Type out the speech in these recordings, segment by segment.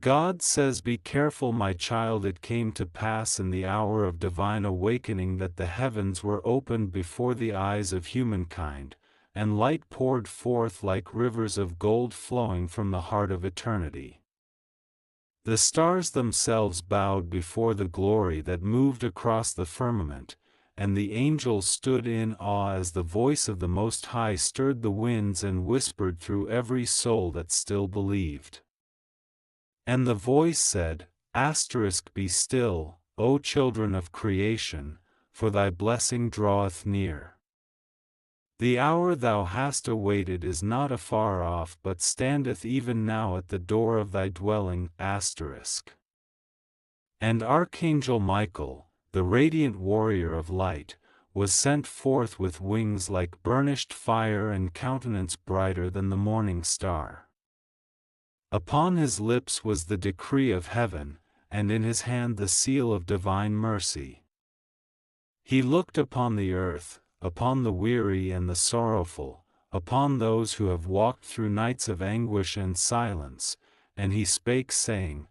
God says, "Be careful, my child." It came to pass in the hour of divine awakening that the heavens were opened before the eyes of humankind, and light poured forth like rivers of gold flowing from the heart of eternity. The stars themselves bowed before the glory that moved across the firmament, and the angels stood in awe as the voice of the Most High stirred the winds and whispered through every soul that still believed. And the voice said, "Be still, O children of creation, for thy blessing draweth near. The hour thou hast awaited is not afar off, but standeth even now at the door of thy dwelling. And Archangel Michael, the radiant warrior of light, was sent forth with wings like burnished fire and countenance brighter than the morning star. Upon his lips was the decree of heaven, and in his hand the seal of divine mercy. He looked upon the earth, upon the weary and the sorrowful, upon those who have walked through nights of anguish and silence, and he spake, saying,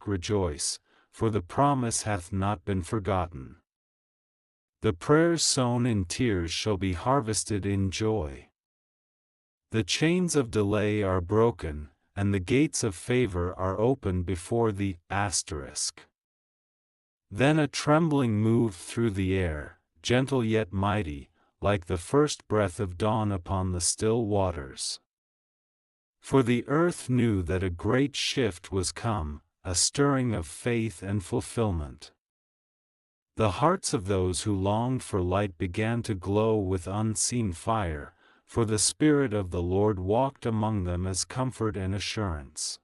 Rejoice, for the promise hath not been forgotten. The prayers sown in tears shall be harvested in joy. The chains of delay are broken, and the gates of favor are opened before thee. Then a trembling moved through the air, gentle yet mighty, like the first breath of dawn upon the still waters. For the earth knew that a great shift was come, a stirring of faith and fulfillment. The hearts of those who longed for light began to glow with unseen fire, for the Spirit of the Lord walked among them as comfort and assurance.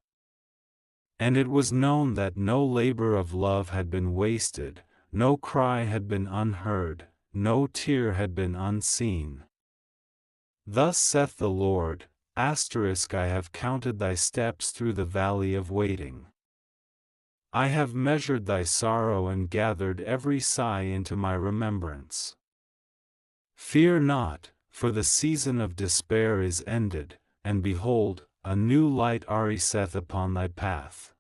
And it was known that no labor of love had been wasted, no cry had been unheard, no tear had been unseen. Thus saith the Lord, I have counted thy steps through the valley of waiting. I have measured thy sorrow and gathered every sigh into my remembrance. Fear not, for the season of despair is ended, and behold, a new light ariseth upon thy path.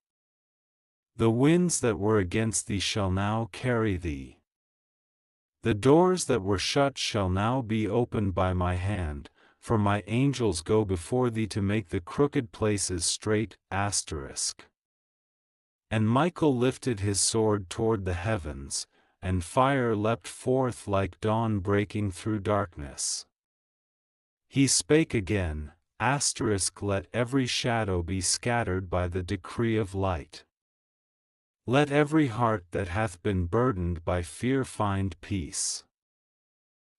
The winds that were against thee shall now carry thee. The doors that were shut shall now be opened by my hand, for my angels go before thee to make the crooked places straight. And Michael lifted his sword toward the heavens, and fire leapt forth like dawn breaking through darkness. He spake again, let every shadow be scattered by the decree of light. Let every heart that hath been burdened by fear find peace.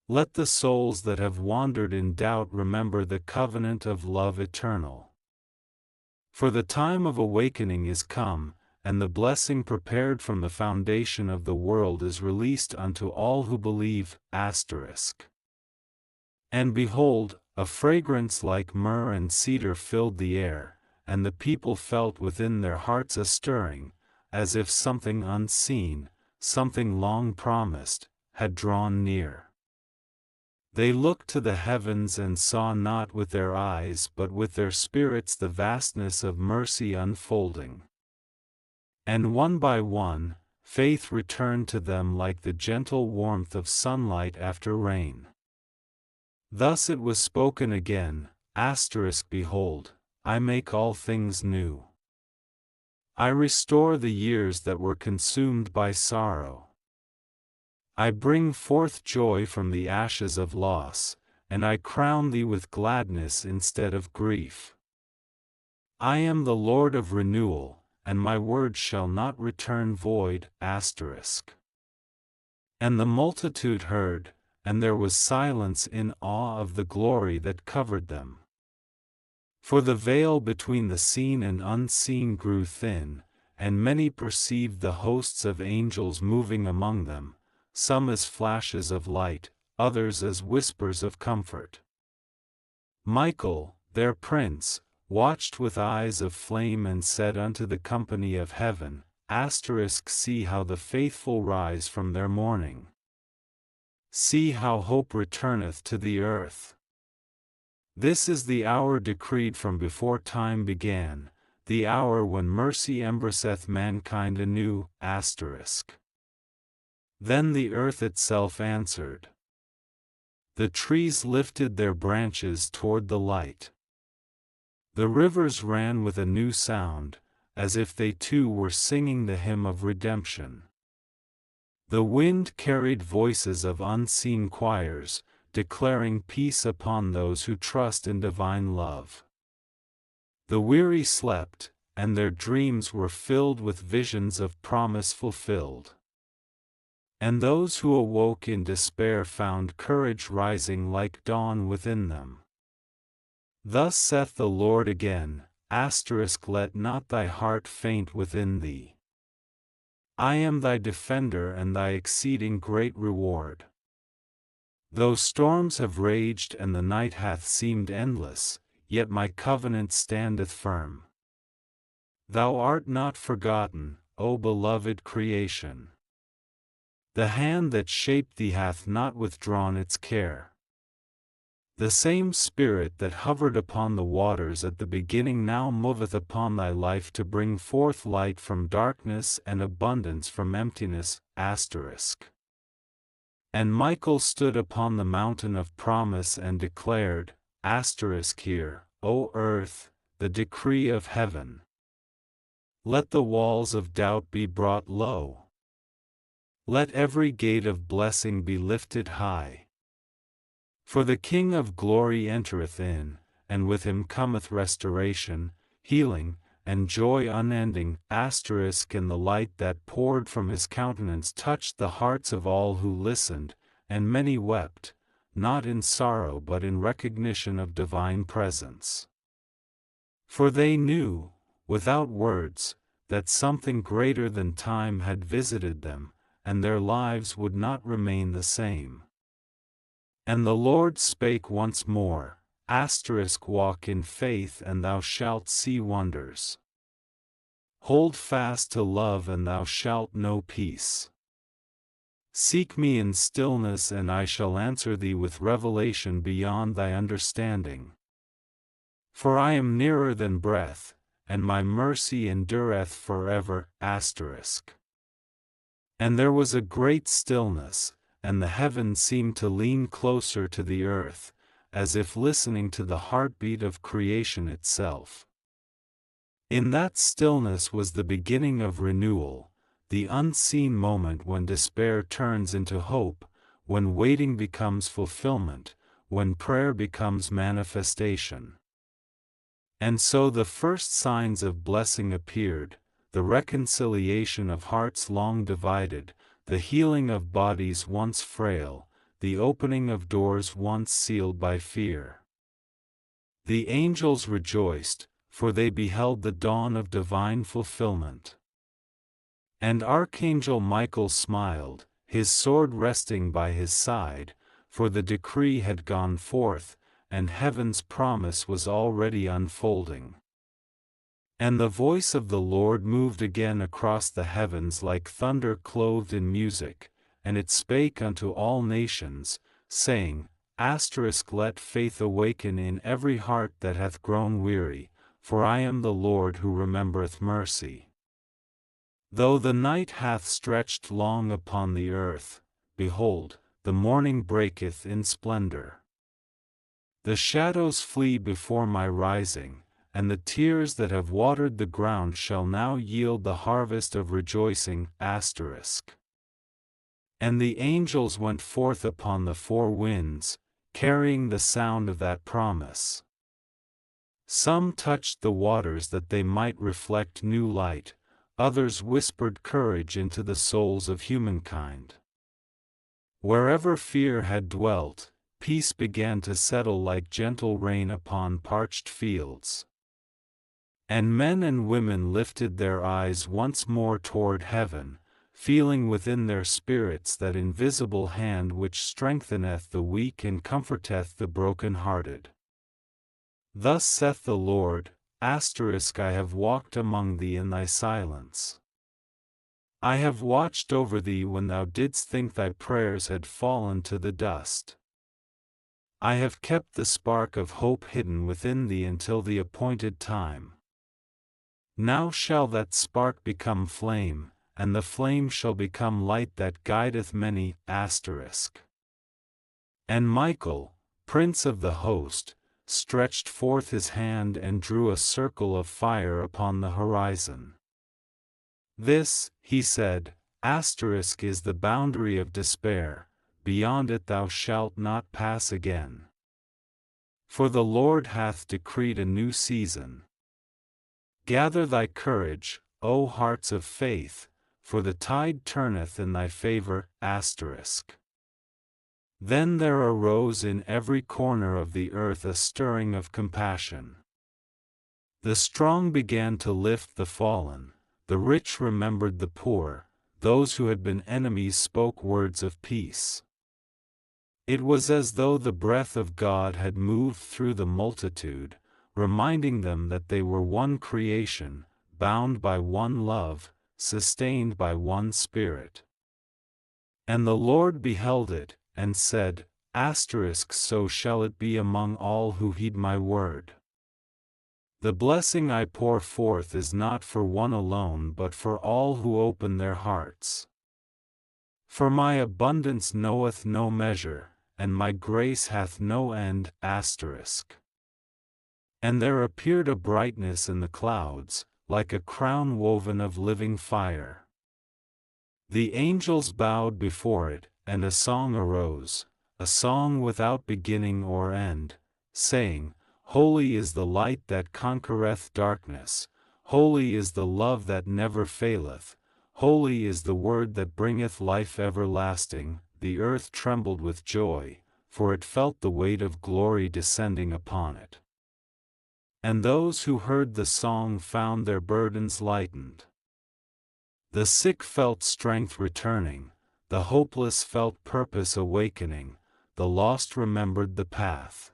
Let the souls that have wandered in doubt remember the covenant of love eternal. For the time of awakening is come, and the blessing prepared from the foundation of the world is released unto all who believe. And behold, a fragrance like myrrh and cedar filled the air, and the people felt within their hearts a stirring, as if something unseen, something long promised, had drawn near. They looked to the heavens and saw not with their eyes but with their spirits the vastness of mercy unfolding. And one by one, faith returned to them like the gentle warmth of sunlight after rain. Thus it was spoken again, Behold, I make all things new. I restore the years that were consumed by sorrow. I bring forth joy from the ashes of loss, and I crown thee with gladness instead of grief. I am the Lord of renewal, and my word shall not return void. And the multitude heard, and there was silence in awe of the glory that covered them. For the veil between the seen and unseen grew thin, and many perceived the hosts of angels moving among them, some as flashes of light, others as whispers of comfort. Michael, their prince, watched with eyes of flame and said unto the company of heaven, See how the faithful rise from their mourning. See how hope returneth to the earth. This is the hour decreed from before time began, the hour when mercy embraceth mankind anew. Then the earth itself answered. The trees lifted their branches toward the light. The rivers ran with a new sound, as if they too were singing the hymn of redemption. The wind carried voices of unseen choirs, declaring peace upon those who trust in divine love. The weary slept, and their dreams were filled with visions of promise fulfilled. And those who awoke in despair found courage rising like dawn within them. Thus saith the Lord again, let not thy heart faint within thee. I am thy defender and thy exceeding great reward. Though storms have raged and the night hath seemed endless, yet my covenant standeth firm. Thou art not forgotten, O beloved creation. The hand that shaped thee hath not withdrawn its care. The same Spirit that hovered upon the waters at the beginning now moveth upon thy life to bring forth light from darkness and abundance from emptiness. And Michael stood upon the mountain of promise and declared, Hear, O earth, the decree of heaven. Let the walls of doubt be brought low. Let every gate of blessing be lifted high. For the King of glory entereth in, and with him cometh restoration, healing, and joy unending. And the light that poured from his countenance touched the hearts of all who listened, and many wept, not in sorrow but in recognition of divine presence. For they knew, without words, that something greater than time had visited them, and their lives would not remain the same. And the Lord spake once more, Walk in faith and thou shalt see wonders. Hold fast to love and thou shalt know peace. Seek me in stillness and I shall answer thee with revelation beyond thy understanding. For I am nearer than breath, and my mercy endureth forever. And there was a great stillness, and the heavens seemed to lean closer to the earth, as if listening to the heartbeat of creation itself. In that stillness was the beginning of renewal, the unseen moment when despair turns into hope, when waiting becomes fulfillment, when prayer becomes manifestation. And so the first signs of blessing appeared, the reconciliation of hearts long divided, the healing of bodies once frail, the opening of doors once sealed by fear. The angels rejoiced, for they beheld the dawn of divine fulfillment. And Archangel Michael smiled, his sword resting by his side, for the decree had gone forth, and heaven's promise was already unfolding. And the voice of the Lord moved again across the heavens like thunder clothed in music, and it spake unto all nations, saying, Let faith awaken in every heart that hath grown weary, for I am the Lord who remembereth mercy. Though the night hath stretched long upon the earth, behold, the morning breaketh in splendor. The shadows flee before my rising, and the tears that have watered the ground shall now yield the harvest of rejoicing. And the angels went forth upon the four winds, carrying the sound of that promise. Some touched the waters that they might reflect new light, others whispered courage into the souls of humankind. Wherever fear had dwelt, peace began to settle like gentle rain upon parched fields. And men and women lifted their eyes once more toward heaven, feeling within their spirits that invisible hand which strengtheneth the weak and comforteth the broken-hearted. Thus saith the Lord, I have walked among thee in thy silence. I have watched over thee when thou didst think thy prayers had fallen to the dust. I have kept the spark of hope hidden within thee until the appointed time. Now shall that spark become flame, and the flame shall become light that guideth many. And Michael, prince of the host, stretched forth his hand and drew a circle of fire upon the horizon. This, he said, is the boundary of despair, beyond it thou shalt not pass again. For the Lord hath decreed a new season. Gather thy courage, O hearts of faith, for the tide turneth in thy favor. Then there arose in every corner of the earth a stirring of compassion. The strong began to lift the fallen, the rich remembered the poor, those who had been enemies spoke words of peace. It was as though the breath of God had moved through the multitude, reminding them that they were one creation, bound by one love, sustained by one Spirit. And the Lord beheld it, and said, so shall it be among all who heed my word. The blessing I pour forth is not for one alone but for all who open their hearts. For my abundance knoweth no measure, and my grace hath no end. And there appeared a brightness in the clouds, like a crown woven of living fire. The angels bowed before it, and a song arose, a song without beginning or end, saying, Holy is the light that conquereth darkness, holy is the love that never faileth, holy is the word that bringeth life everlasting. The earth trembled with joy, for it felt the weight of glory descending upon it. And those who heard the song found their burdens lightened. The sick felt strength returning, the hopeless felt purpose awakening, the lost remembered the path.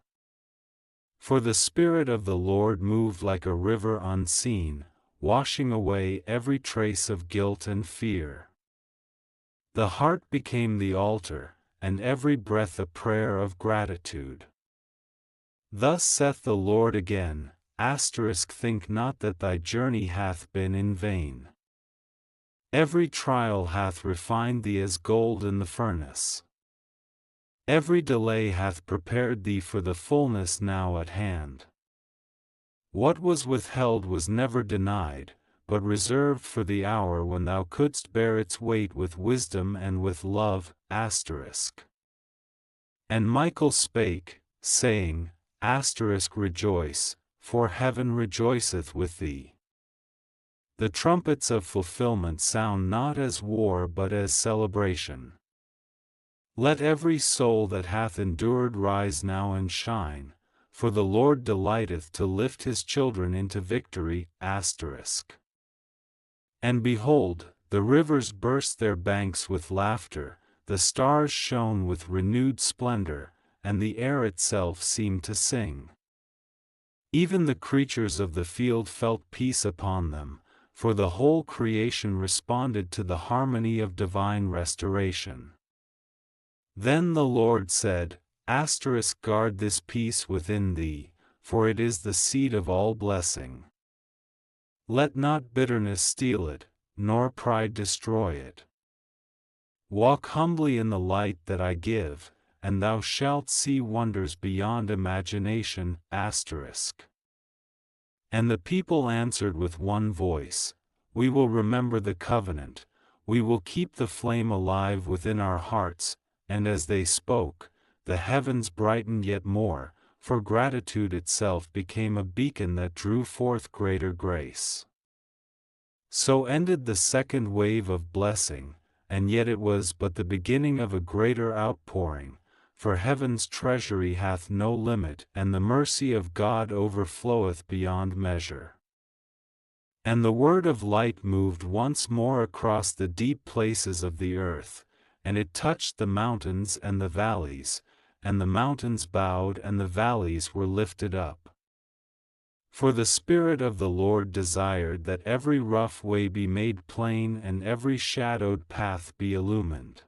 For the Spirit of the Lord moved like a river unseen, washing away every trace of guilt and fear. The heart became the altar, and every breath a prayer of gratitude. Thus saith the Lord again, think not that thy journey hath been in vain. Every trial hath refined thee as gold in the furnace. Every delay hath prepared thee for the fullness now at hand. What was withheld was never denied, but reserved for the hour when thou couldst bear its weight with wisdom and with love. And Michael spake, saying, rejoice, for heaven rejoiceth with thee. The trumpets of fulfillment sound not as war but as celebration. Let every soul that hath endured rise now and shine, for the Lord delighteth to lift his children into victory. And behold, the rivers burst their banks with laughter, the stars shone with renewed splendor, and the air itself seemed to sing. Even the creatures of the field felt peace upon them, for the whole creation responded to the harmony of divine restoration. Then the Lord said, guard this peace within thee, for it is the seed of all blessing. Let not bitterness steal it, nor pride destroy it. Walk humbly in the light that I give, and thou shalt see wonders beyond imagination. And the people answered with one voice, We will remember the covenant, we will keep the flame alive within our hearts. And as they spoke, the heavens brightened yet more, for gratitude itself became a beacon that drew forth greater grace. So ended the second wave of blessing, and yet it was but the beginning of a greater outpouring, for heaven's treasury hath no limit, and the mercy of God overfloweth beyond measure. And the word of light moved once more across the deep places of the earth, and it touched the mountains and the valleys, and the mountains bowed and the valleys were lifted up. For the Spirit of the Lord desired that every rough way be made plain and every shadowed path be illumined.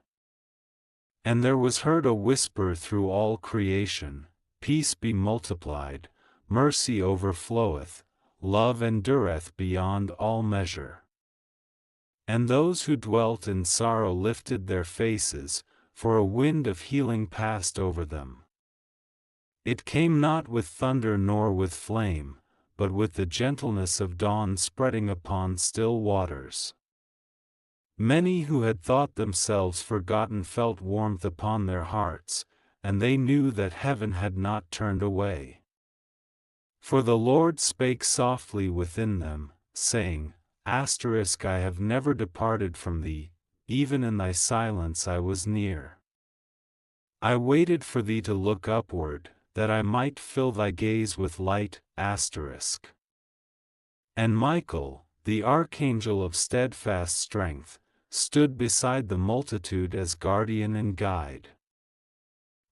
And there was heard a whisper through all creation, Peace be multiplied, mercy overfloweth, love endureth beyond all measure. And those who dwelt in sorrow lifted their faces, for a wind of healing passed over them. It came not with thunder nor with flame, but with the gentleness of dawn spreading upon still waters. Many who had thought themselves forgotten felt warmth upon their hearts, and they knew that heaven had not turned away. For the Lord spake softly within them, saying, I have never departed from thee, even in thy silence I was near. I waited for thee to look upward, that I might fill thy gaze with light. And Michael, the archangel of steadfast strength, stood beside the multitude as guardian and guide.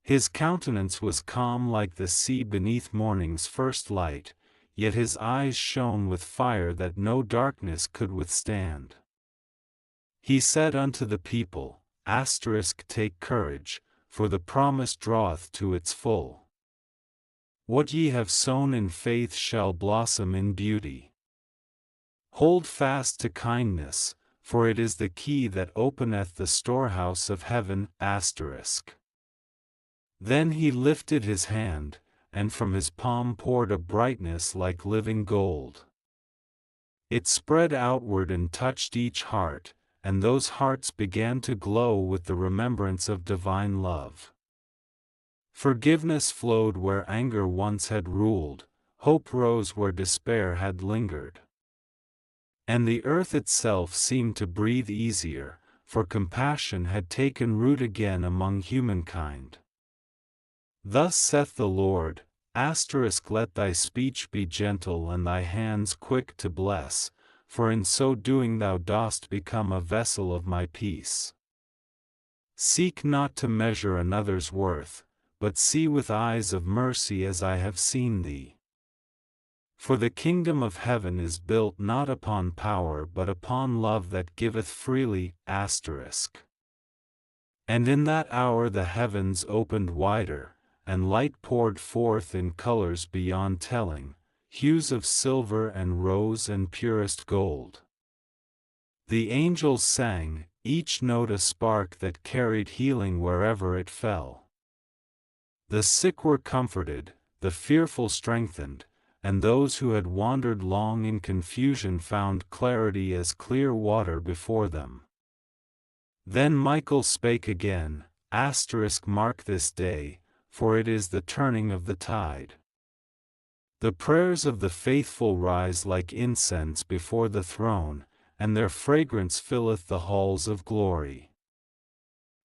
His countenance was calm like the sea beneath morning's first light, yet his eyes shone with fire that no darkness could withstand. He said unto the people, Take courage, for the promise draweth to its full. What ye have sown in faith shall blossom in beauty. Hold fast to kindness, for it is the key that openeth the storehouse of heaven. Then he lifted his hand, and from his palm poured a brightness like living gold. It spread outward and touched each heart, and those hearts began to glow with the remembrance of divine love. Forgiveness flowed where anger once had ruled, hope rose where despair had lingered. And the earth itself seemed to breathe easier, for compassion had taken root again among humankind. Thus saith the Lord, let thy speech be gentle and thy hands quick to bless, for in so doing thou dost become a vessel of my peace. Seek not to measure another's worth, but see with eyes of mercy as I have seen thee. For the kingdom of heaven is built not upon power but upon love that giveth freely. And in that hour the heavens opened wider, and light poured forth in colors beyond telling, hues of silver and rose and purest gold. The angels sang, each note a spark that carried healing wherever it fell. The sick were comforted, the fearful strengthened, and those who had wandered long in confusion found clarity as clear water before them. Then Michael spake again, mark this day, for it is the turning of the tide. The prayers of the faithful rise like incense before the throne, and their fragrance filleth the halls of glory.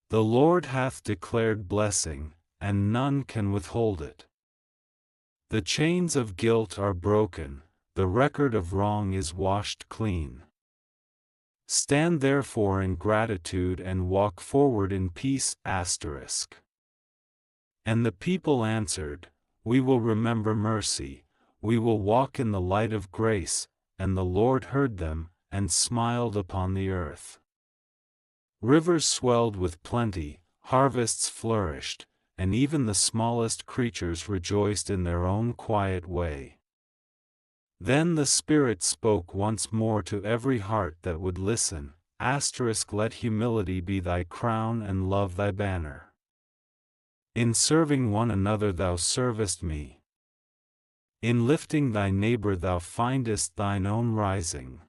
The Lord hath declared blessing, and none can withhold it. The chains of guilt are broken, the record of wrong is washed clean. Stand therefore in gratitude and walk forward in peace. And the people answered, We will remember mercy, we will walk in the light of grace, and the Lord heard them, and smiled upon the earth. Rivers swelled with plenty, harvests flourished, and even the smallest creatures rejoiced in their own quiet way. Then the Spirit spoke once more to every heart that would listen, let humility be thy crown and love thy banner. In serving one another thou servest me. In lifting thy neighbor thou findest thine own rising.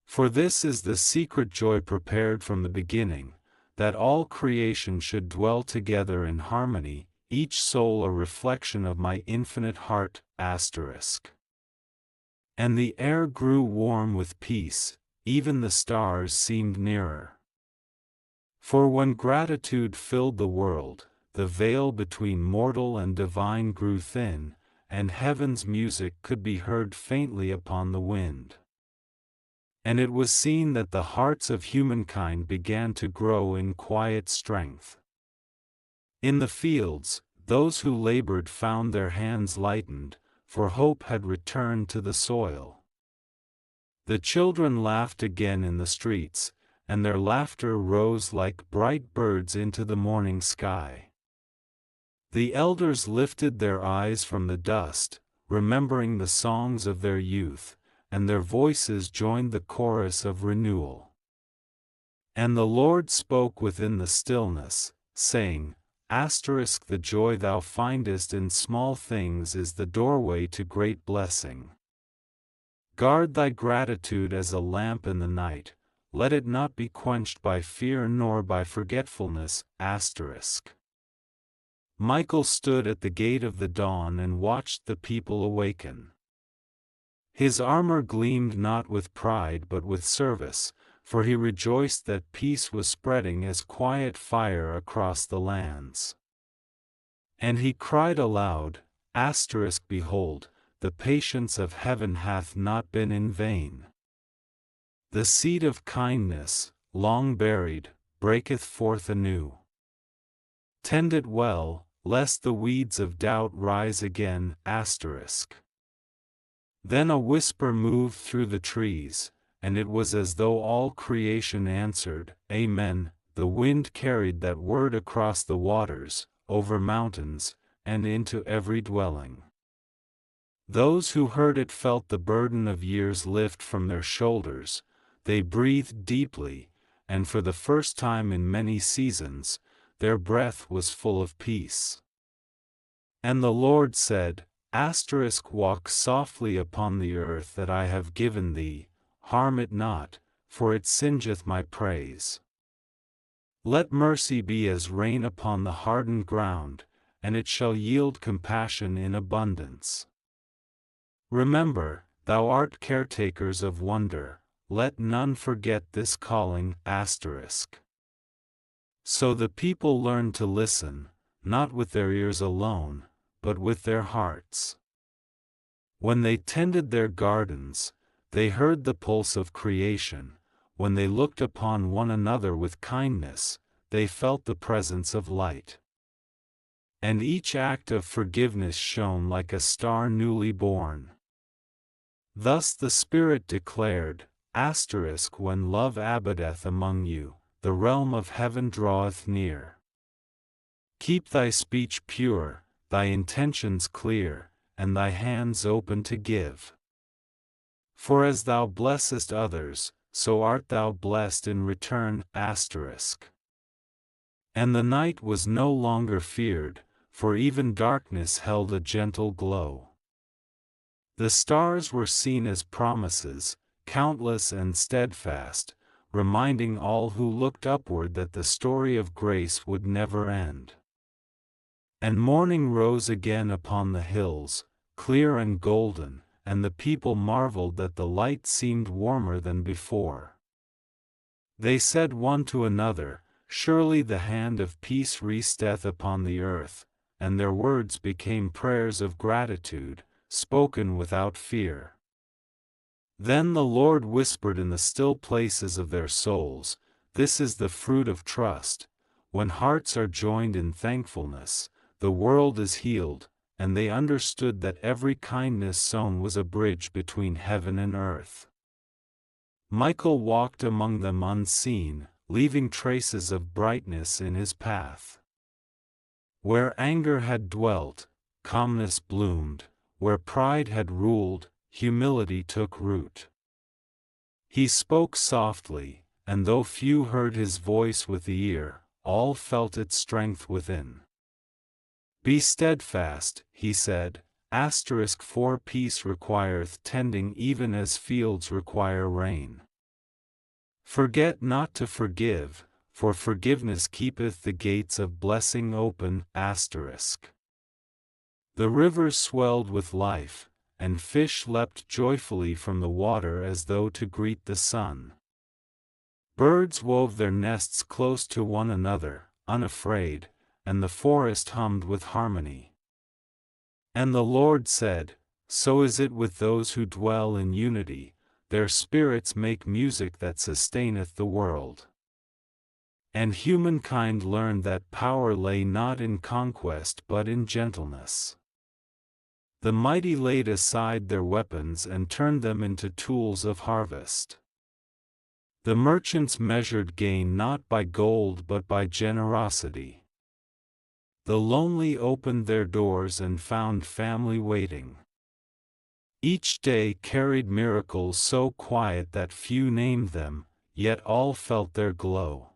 For this is the secret joy prepared from the beginning, that all creation should dwell together in harmony, each soul a reflection of my infinite heart. And the air grew warm with peace, even the stars seemed nearer. For when gratitude filled the world, the veil between mortal and divine grew thin, and heaven's music could be heard faintly upon the wind. And it was seen that the hearts of humankind began to grow in quiet strength. In the fields, those who labored found their hands lightened, for hope had returned to the soil. The children laughed again in the streets, and their laughter rose like bright birds into the morning sky. The elders lifted their eyes from the dust, remembering the songs of their youth, and their voices joined the chorus of renewal. And the Lord spoke within the stillness, saying, The joy thou findest in small things is the doorway to great blessing. Guard thy gratitude as a lamp in the night, let it not be quenched by fear nor by forgetfulness. Michael stood at the gate of the dawn and watched the people awaken. His armor gleamed not with pride but with service, for he rejoiced that peace was spreading as quiet fire across the lands. And he cried aloud, Behold, the patience of heaven hath not been in vain. The seed of kindness, long buried, breaketh forth anew. Tend it well, lest the weeds of doubt rise again. Then a whisper moved through the trees, and it was as though all creation answered, Amen. The wind carried that word across the waters, over mountains, and into every dwelling. Those who heard it felt the burden of years lift from their shoulders, they breathed deeply, and for the first time in many seasons, their breath was full of peace. And the Lord said, Walk softly upon the earth that I have given thee, harm it not, for it singeth my praise. Let mercy be as rain upon the hardened ground, and it shall yield compassion in abundance. Remember, thou art caretakers of wonder, let none forget this calling. So the people learned to listen, not with their ears alone, but with their hearts. When they tended their gardens, they heard the pulse of creation. When they looked upon one another with kindness, they felt the presence of light. And each act of forgiveness shone like a star newly born. Thus the Spirit declared, When love abideth among you, the realm of heaven draweth near. Keep thy speech pure, thy intentions clear, and thy hands open to give. For as thou blessest others, so art thou blessed in return. And the night was no longer feared, for even darkness held a gentle glow. The stars were seen as promises, countless and steadfast, reminding all who looked upward that the story of grace would never end. And morning rose again upon the hills, clear and golden, and the people marveled that the light seemed warmer than before. They said one to another, Surely the hand of peace resteth upon the earth, and their words became prayers of gratitude, spoken without fear. Then the Lord whispered in the still places of their souls, This is the fruit of trust. When hearts are joined in thankfulness, the world is healed, and they understood that every kindness sown was a bridge between heaven and earth. Michael walked among them unseen, leaving traces of brightness in his path. Where anger had dwelt, calmness bloomed, where pride had ruled, humility took root. He spoke softly, and though few heard his voice with the ear, all felt its strength within. Be steadfast, he said, for peace requireth tending even as fields require rain. Forget not to forgive, for forgiveness keepeth the gates of blessing open. The rivers swelled with life, and fish leapt joyfully from the water as though to greet the sun. Birds wove their nests close to one another, unafraid, and the forest hummed with harmony. And the Lord said, So is it with those who dwell in unity, their spirits make music that sustaineth the world. And humankind learned that power lay not in conquest but in gentleness. The mighty laid aside their weapons and turned them into tools of harvest. The merchants measured gain not by gold but by generosity. The lonely opened their doors and found family waiting. Each day carried miracles so quiet that few named them, yet all felt their glow.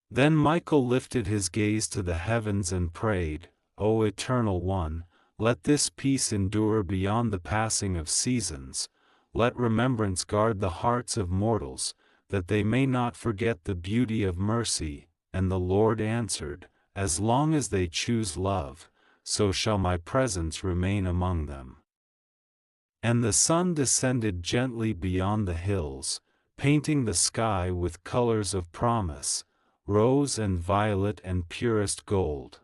Then Michael lifted his gaze to the heavens and prayed, "O Eternal One, let this peace endure beyond the passing of seasons, let remembrance guard the hearts of mortals, that they may not forget the beauty of mercy." And the Lord answered, "As long as they choose love, so shall my presence remain among them." And the sun descended gently beyond the hills, painting the sky with colors of promise, rose and violet and purest gold.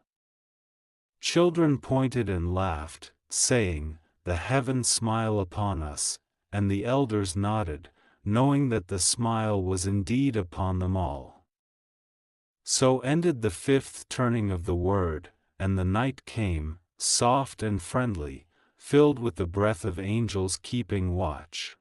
Children pointed and laughed, saying, "The heavens smile upon us," and the elders nodded, knowing that the smile was indeed upon them all. So ended the fifth turning of the word, and the night came, soft and friendly, filled with the breath of angels keeping watch.